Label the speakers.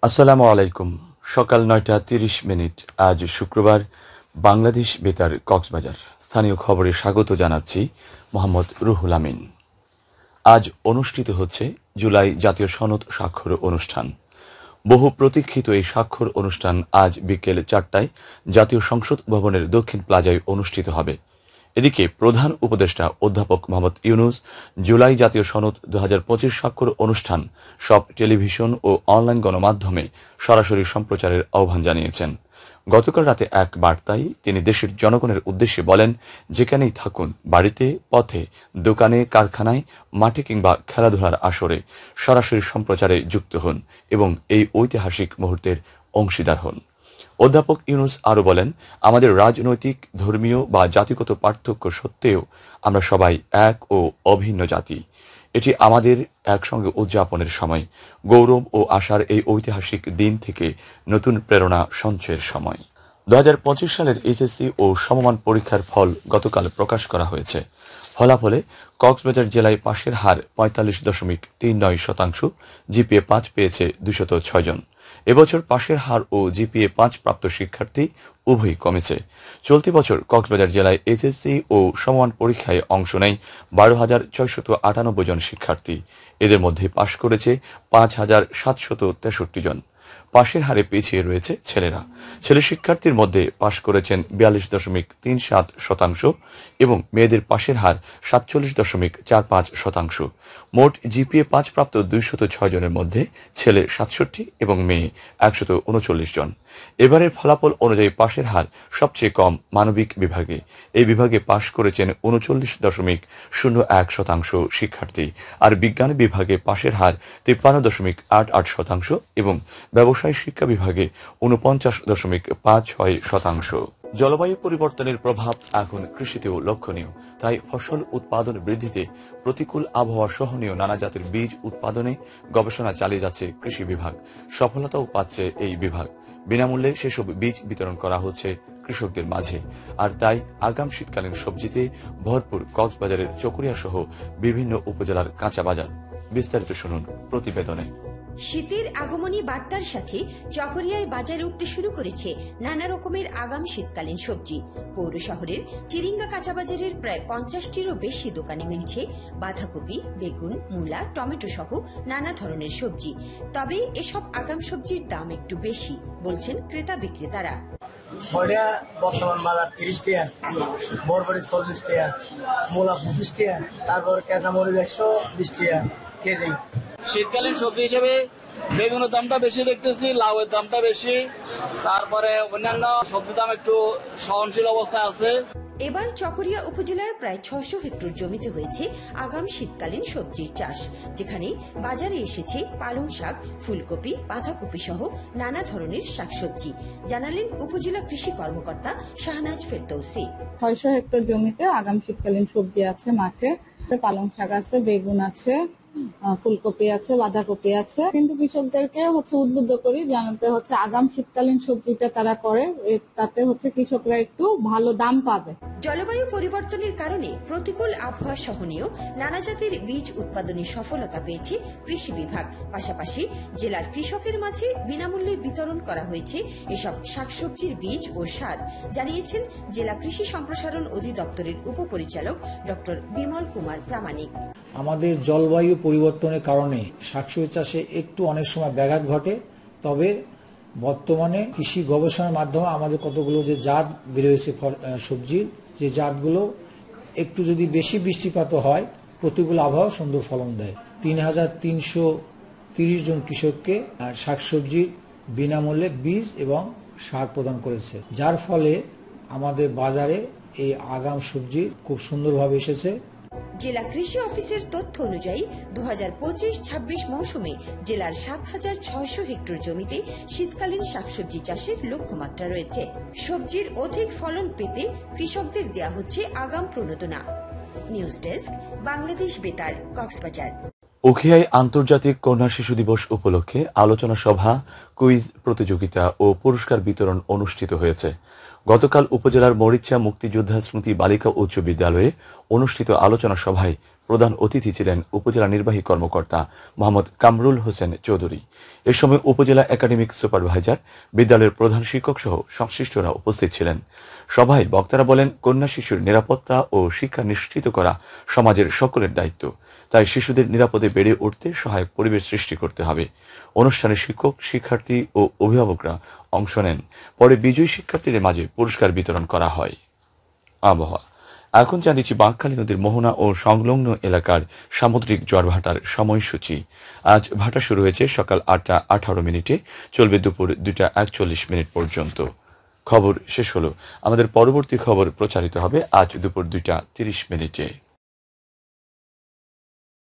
Speaker 1: আসসালামু আলাইকুম। সকাল ৯টা ৩০ মিনিট। আজ শুক্রবার। বাংলাদেশ বেতার কক্সবাজার। স্থানীয় খবরে স্বাগত জানাচ্ছি মোহাম্মদ রুহুল আমিন। আজ অনুষ্ঠিত হচ্ছে জুলাই জাতীয় সনদ স্বাক্ষর অনুষ্ঠান। বহু প্রতীক্ষিত এই স্বাক্ষর অনুষ্ঠান আজ বিকেল ৪টায় জাতীয় সংসদ ভবনের দক্ষিণ প্লাজায় অনুষ্ঠিত হবে। এদিকে প্রধান উপদেষ্টা অধ্যাপক মোহাম্মদ ইউনূস জুলাই জাতীয় সনদ ২০২৫ স্বাক্ষর অনুষ্ঠান সব টেলিভিশন ও অনলাইন গণমাধ্যমে সরাসরি সম্প্রচারের আহ্বান জানিয়েছেন। গতকাল রাতে এক বার্তায় তিনি দেশের জনগণের উদ্দেশ্যে বলেন, যেখানেই থাকুন, বাড়িতে, পথে, দোকানে, কারখানায়, মাঠে কিংবা খেলাধুলার আসরে সরাসরি সম্প্রচারে যুক্ত হন এবং এই ঐতিহাসিক মুহূর্তের অংশীদার হন। অধ্যাপক ইউনূস আরও বলেন, আমাদের রাজনৈতিক, ধর্মীয় বা জাতিগত পার্থক্য সত্ত্বেও আমরা সবাই এক ও অভিন্ন জাতি। এটি আমাদের একসঙ্গে উদযাপনের সময়। গৌরব ও আশার এই ঐতিহাসিক দিন থেকে নতুন প্রেরণা সঞ্চয়ের সময়। ২০২৫ সালের এইচএসসি ও সমমান পরীক্ষার ফল গতকাল প্রকাশ করা হয়েছে। ফলাফলে কক্সবাজার জেলায় পাশের হার ৪৫.৩৯%, জিপিএ ৫ পেয়েছে ২০৬ জন। এবছর পাশের হার ও জিপিএ ৫ প্রাপ্ত শিক্ষার্থী উভয়ই কমেছে। চলতি বছর কক্সবাজার জেলায় এইচএসসি ও সমমান পরীক্ষায় অংশ নেয় ১২,৬৯৮ জন শিক্ষার্থী। এদের মধ্যে পাশ করেছে ৫,৭৬৩ জন। পাশের হারে পিছিয়ে রয়েছে ছেলেরা। ছেলে শিক্ষার্থীর মধ্যে পাশ করেছেন ৪২.৩৭% এবং মেয়েদের পাশের হার ৪৭.৪৫%। মোট জিপিএ ৫ প্রাপ্ত ২০৬ জনের মধ্যে ছেলে ৬৭ এবং মেয়ে ১৩৯ জন। এবারের ফলাফল অনুযায়ী পাশের হার সবচেয়ে কম মানবিক বিভাগে। এই বিভাগে পাশ করেছেন ৩৯.০১% শিক্ষার্থী, আর বিজ্ঞান বিভাগে পাশের হার ৫৩.৮৮% এবং ব্যবসায় শিক্ষা বিভাগে ৪৯.৫৬%। জলবায়ু পরিবর্তনের প্রভাব এখন কৃষিতেও লক্ষণীয়। তাই ফসল উৎপাদন বৃদ্ধিতে প্রতিকূল আবহাওয়া সহনীয় নানা জাতের বীজ উৎপাদনে গবেষণা চালিয়ে যাচ্ছে কৃষি বিভাগ। সফলতাও পাচ্ছে এই বিভাগ। বিনামূল্যে সেসব বীজ বিতরণ করা হচ্ছে কৃষকদের মাঝে। আর তাই আগাম শীতকালীন সবজিতে ভরপুর কক্সবাজারের চকরিয়া সহ বিভিন্ন উপজেলার কাঁচা বাজার। বিস্তারিত শুনুন প্রতিবেদনে।
Speaker 2: শীতের আগমনী বার্তার সাথে চকরিয়ায় বাজারে উঠতে শুরু করেছে নানা রকমের আগাম শীতকালীন সবজি। পৌর শহরের চিরিঙ্গা কাঁচা বাজারের প্রায় ৫০টিরও বেশি দোকানে মিলছে বাঁধাকপি, বেগুন, মূলা, টমেটো সহ নানা ধরনের সবজি। তবে এসব আগাম সবজির দাম একটু বেশি বলছেন ক্রেতা বিক্রেতারা।
Speaker 3: বর্তমান বাজার ৩০ টাকা, বরবটি ৪০ টাকা, মূলা ২৫ টাকা, তারপর কাঁচামরিচ ১২০ টাকা কেজি।
Speaker 4: শীতকালীন সবজি হিসেবে বেগুনের দামটা বেশি দেখতেছি, লাউয়ের দামটা বেশি, তারপরে অন্যান্য সবজির দাম একটু সহনশীল অবস্থায় আছে।
Speaker 2: এবার চকরিয়া উপজেলার প্রায় ৬০০ হেক্টর জমিতে হয়েছে আগাম শীতকালীন সবজির চাষ, যেখানে বাজারে এসেছে পালং শাক, ফুলকপি, বাঁধাকপি সহ নানা ধরনের শাকসবজি, জানালেন উপজেলা কৃষি কর্মকর্তা শাহনাজ ফেরদৌসী।
Speaker 5: ৬০০ হেক্টর জমিতে আগাম শীতকালীন সবজি আছে মাঠে। পালং শাক আছে, বেগুন আছে, ফুলকপি আছে, বাঁধাকপি আছে। কিন্তু কৃষকদেরকে উদ্বুদ্ধ করি জানাতে আগাম শীতকালীন সবজিটা তারা করে, তাতে কৃষকরা একটু ভালো দাম পাবে।
Speaker 2: জলবায়ু পরিবর্তনের কারণে প্রতিকূল আবহাওয়া সহনীয় নানা জাতের বীজ উৎপাদনে সফলতা পেয়েছে কৃষি বিভাগ। পাশাপাশি জেলার কৃষকের মাঝে বিনামূল্যে বিতরণ করা হয়েছে এসব শাকসবজির বীজ ও সার, জানিয়েছেন জেলা কৃষি সম্প্রসারণ অধিদপ্তরের উপপরিচালক ডক্টর বিমল কুমার প্রামাণিক।
Speaker 6: আমাদের জলবায়ু পরিবর্তনের কারণে শাকসবজি চাষে একটু অনেক সময় ব্যাঘাত ঘটে, তবে বর্তমানে কৃষি গবেষণার মাধ্যমে আমাদের কতগুলো যে জাত বের হয়েছে সবজির, যে জাতগুলো একটু যদি বেশি বৃষ্টিপাত হয় প্রতিকূল আবহাওয়া সুন্দর ফলন দেয়। ৩,৩30 জন কৃষককে শাকসবজির বিনামূল্যে বীজ এবং সার প্রদান করেছে, যার ফলে আমাদের বাজারে এই আগাম সবজি খুব সুন্দরভাবে এসেছে।
Speaker 2: জেলা কৃষি অফিসের তথ্য অনুযায়ী ২০২৫-২৬ মৌসুমে জেলার ৭,৬০০ হেক্টর জমিতে শীতকালীন শাকসবজি চাষের লক্ষ্যমাত্রা রয়েছে। সবজির অধিক ফলন পেতে কৃষকদের দেয়া হচ্ছে আগাম প্রণোদনা। নিউজ ডেস্ক, বাংলাদেশ বেতার, কক্সবাজার।
Speaker 1: উখিয়ায় আন্তর্জাতিক কন্যা শিশু দিবস উপলক্ষে আলোচনা সভা, কুইজ প্রতিযোগিতা ও পুরস্কার বিতরণ অনুষ্ঠিত হয়েছে। গতকাল উপজেলার মরিচ্চা মুক্তিযোদ্ধা স্মৃতি বালিকা উচ্চ বিদ্যালয়ে অনুষ্ঠিত আলোচনা সভায় প্রধান অতিথি ছিলেন উপজেলা নির্বাহী কর্মকর্তা মোহাম্মদ কামরুল হোসেন চৌধুরী। এ সময় উপজেলা একাডেমিক সুপারভাইজার, বিদ্যালয়ের প্রধান শিক্ষক সহ সংশ্লিষ্টরা উপস্থিত ছিলেন। সভায় বক্তারা বলেন, কন্যা শিশুর নিরাপত্তা ও শিক্ষা নিশ্চিত করা সমাজের সকলের দায়িত্ব। তাই শিশুদের নিরাপদে বেড়ে উঠতে সহায়ক পরিবেশ সৃষ্টি করতে হবে। অনুষ্ঠানে শিক্ষক, শিক্ষার্থী ও অভিভাবকরা অংশ নেন। পরে বিজয়ী শিক্ষার্থীদের মাঝে পুরস্কার বিতরণ করা হয়। আবহাওয়া। এখন জানিয়েছি বাঁকখালী নদীর মোহনা ও সংলগ্ন এলাকার সামুদ্রিক জোয়ার ভাটার সময়সূচি। আজ ভাটা শুরু হয়েছে সকাল 8টা 18 মিনিটে, চলবে দুপুর 2টা 41 মিনিট পর্যন্ত। খবর শেষ হলো। আমাদের পরবর্তী খবর প্রচারিত হবে আজ দুপুর 2টা 30 মিনিটে।